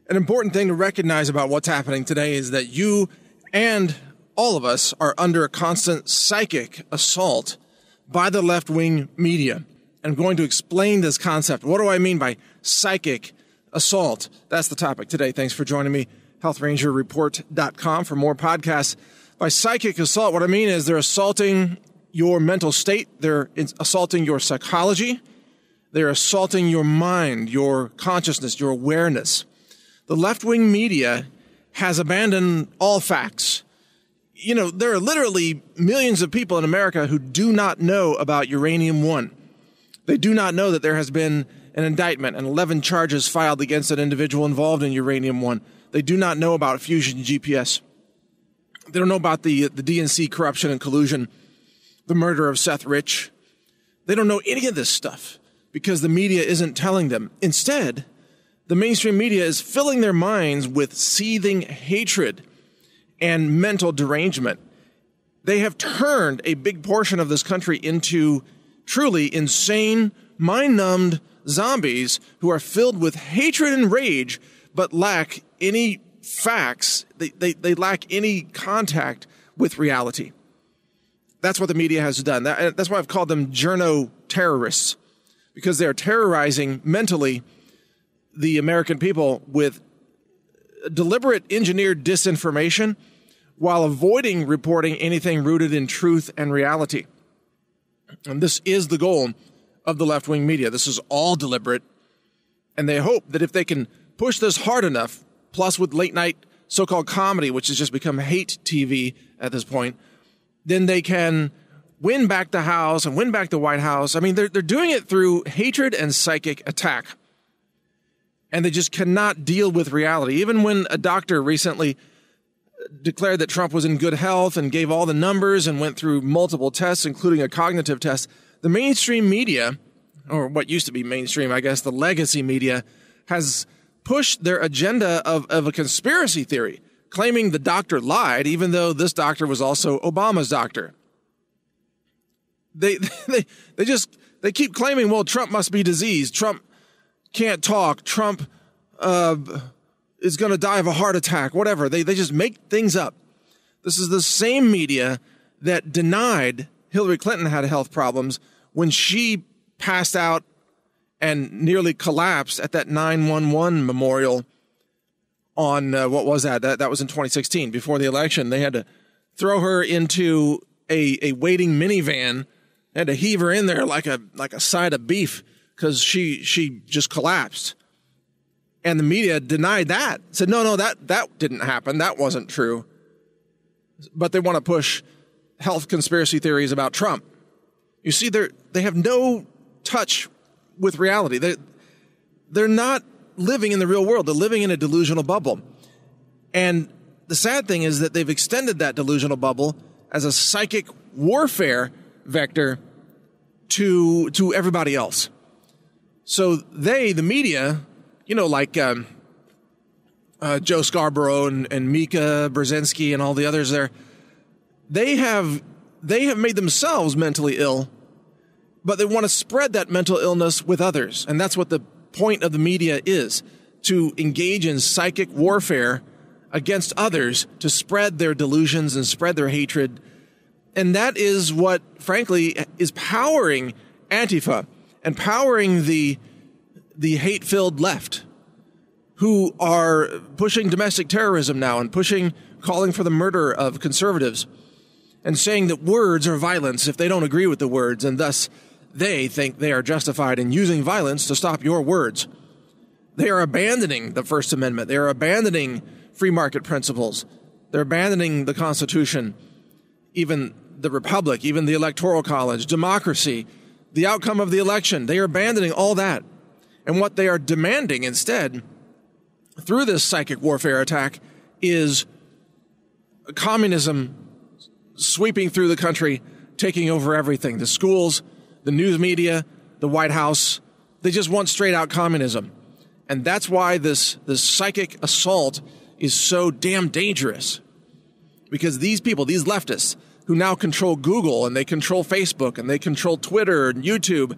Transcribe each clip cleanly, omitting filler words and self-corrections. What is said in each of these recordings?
An important thing to recognize about what's happening today is that you and all of us are under a constant psychic assault by the left-wing media. And I'm going to explain this concept. What do I mean by psychic assault? That's the topic today. Thanks for joining me. HealthRangerReport.com for more podcasts. By psychic assault, what I mean is they're assaulting your mental state. They're assaulting your psychology. They're assaulting your mind, your consciousness, your awareness. The left-wing media has abandoned all facts. You know, there are literally millions of people in America who do not know about Uranium-1. They do not know that there has been an indictment and 11 charges filed against an individual involved in Uranium-1. They do not know about Fusion GPS. They don't know about the DNC corruption and collusion, the murder of Seth Rich. They don't know any of this stuff because the media isn't telling them. Instead, the mainstream media is filling their minds with seething hatred and mental derangement. They have turned a big portion of this country into truly insane, mind-numbed zombies who are filled with hatred and rage, but lack any facts. They lack any contact with reality. That's what the media has done. That's why I've called them journo terrorists, because they're terrorizing mentally the American people with deliberate engineered disinformation while avoiding reporting anything rooted in truth and reality. And this is the goal of the left-wing media. This is all deliberate. And they hope that if they can push this hard enough, plus with late-night so-called comedy, which has just become hate TV at this point, then they can win back the House and win back the White House. I mean, they're doing it through hatred and psychic attack. And they just cannot deal with reality. Even when a doctor recently declared that Trump was in good health and gave all the numbers and went through multiple tests, including a cognitive test, the mainstream media, or what used to be mainstream, I guess, the legacy media, has pushed their agenda of a conspiracy theory, claiming the doctor lied, even though this doctor was also Obama's doctor. They keep claiming, well, Trump must be diseased. Trump can't talk. Trump is going to die of a heart attack, whatever. They just make things up. This is the same media that denied Hillary Clinton had health problems when she passed out and nearly collapsed at that 9/11 memorial on, what was that? That was in 2016, before the election. They had to throw her into a waiting minivan. They had to heave her in there like a side of beef because she just collapsed. And the media denied that, said, no, that didn't happen. That wasn't true. But they want to push health conspiracy theories about Trump. You see, they have no touch with reality. They're not living in the real world. They're living in a delusional bubble. And the sad thing is that they've extended that delusional bubble as a psychic warfare vector to everybody else. So the media, you know, like Joe Scarborough and Mika Brzezinski and all the others there, they have made themselves mentally ill, but they want to spread that mental illness with others. And that's what the point of the media is, to engage in psychic warfare against others, to spread their delusions and spread their hatred. And that is what, frankly, is powering Antifa and powering the hate-filled left, who are pushing domestic terrorism now and calling for the murder of conservatives and saying that words are violence if they don't agree with the words, and thus they think they are justified in using violence to stop your words. They are abandoning the First Amendment. They are abandoning free market principles. They're abandoning the Constitution, even the Republic, even the Electoral College, democracy, the outcome of the election. They are abandoning all that. And what they are demanding instead, through this psychic warfare attack, is communism sweeping through the country, taking over everything. The schools, the news media, the White House. They just want straight-out communism. And that's why this psychic assault is so damn dangerous. Because these people, these leftists, who now control Google, and they control Facebook, and they control Twitter and YouTube,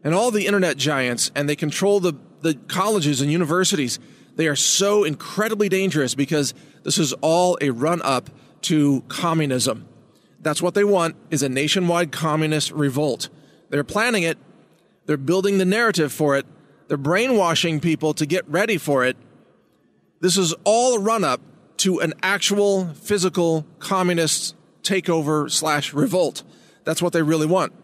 and all the internet giants, and they control the colleges and universities, They are so incredibly dangerous because this is all a run-up to communism. That's what they want, is a nationwide communist revolt. They're planning it. They're building the narrative for it. They're brainwashing people to get ready for it. This is all a run-up to an actual physical communist takeover / revolt. That's what they really want.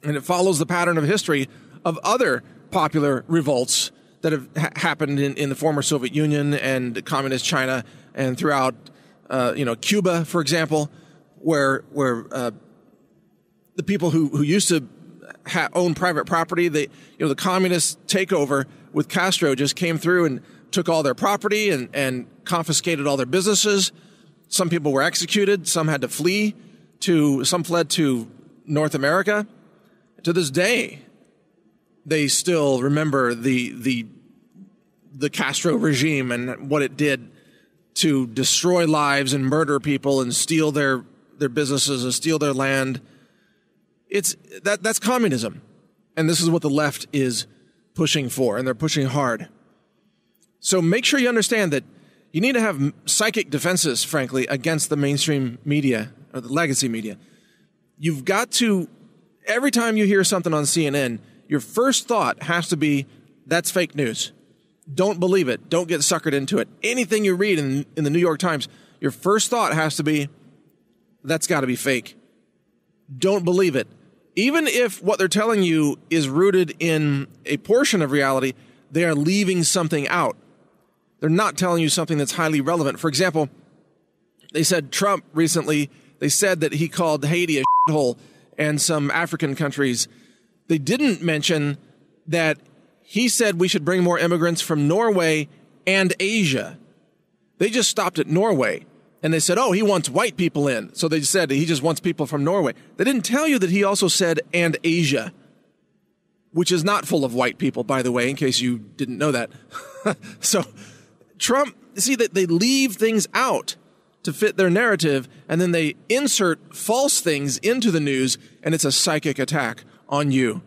And it follows the pattern of history of other popular revolts that have happened in the former Soviet Union and communist China and throughout, Cuba, for example, where the people who used to own private property, the communist takeover with Castro just came through and took all their property and confiscated all their businesses. Some people were executed. Some had to flee. Some fled to North America. To this day, they still remember the Castro regime and what it did to destroy lives and murder people and steal their businesses and steal their land. That's communism. And this is what the left is pushing for, and they're pushing hard. So make sure you understand that you need to have psychic defenses, frankly, against the mainstream media or the legacy media. You've got to, every time you hear something on CNN, your first thought has to be, that's fake news. Don't believe it. Don't get suckered into it. Anything you read in the New York Times, your first thought has to be, that's got to be fake. Don't believe it. Even if what they're telling you is rooted in a portion of reality, they are leaving something out. They're not telling you something that's highly relevant. For example, they said Trump recently, they said that he called Haiti a shithole and some African countries. They didn't mention that he said we should bring more immigrants from Norway and Asia. They just stopped at Norway. And they said, oh, he wants white people in. So they said he just wants people from Norway. They didn't tell you that he also said, and Asia, which is not full of white people, by the way, in case you didn't know that. So Trump, see that they leave things out to fit their narrative, and then they insert false things into the news, and it's a psychic attack on you,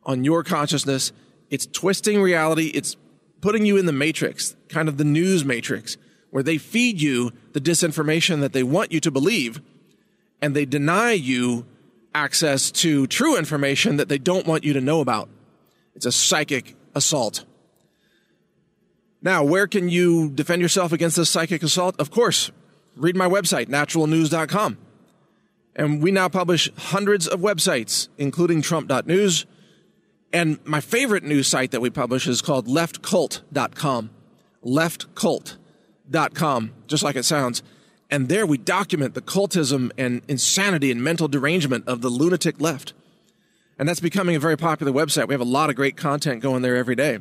on your consciousness. It's twisting reality. It's putting you in the matrix, kind of the news matrix, where they feed you the disinformation that they want you to believe, and they deny you access to true information that they don't want you to know about. It's a psychic assault. Now, where can you defend yourself against this psychic assault? Of course, read my website, naturalnews.com. And we now publish hundreds of websites, including Trump.news. And my favorite news site that we publish is called leftcult.com. Leftcult.com, just like it sounds. And there we document the cultism and insanity and mental derangement of the lunatic left. And that's becoming a very popular website. We have a lot of great content going there every day.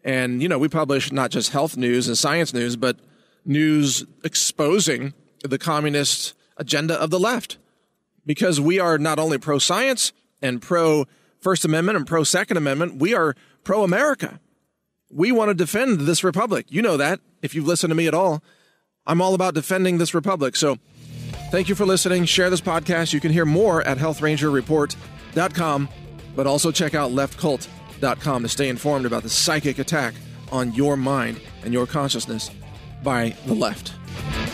And, we publish not just health news and science news, but news exposing the communist agenda of the left. Because we are not only pro-science and pro-First Amendment and pro-Second Amendment, we are pro-America. We want to defend this republic. You know that, if you've listened to me at all. I'm all about defending this republic. So thank you for listening. Share this podcast. You can hear more at healthrangerreport.com, but also check out leftcult.com to stay informed about the psychic attack on your mind and your consciousness by the left.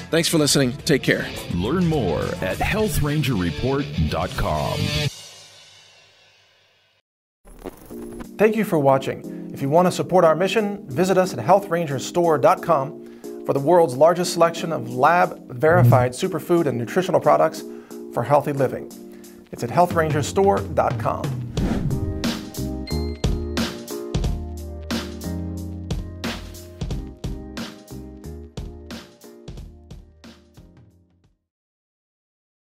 Thanks for listening. Take care. Learn more at healthrangerreport.com. Thank you for watching. If you want to support our mission, visit us at healthrangerstore.com for the world's largest selection of lab-verified superfood and nutritional products for healthy living. It's at healthrangerstore.com.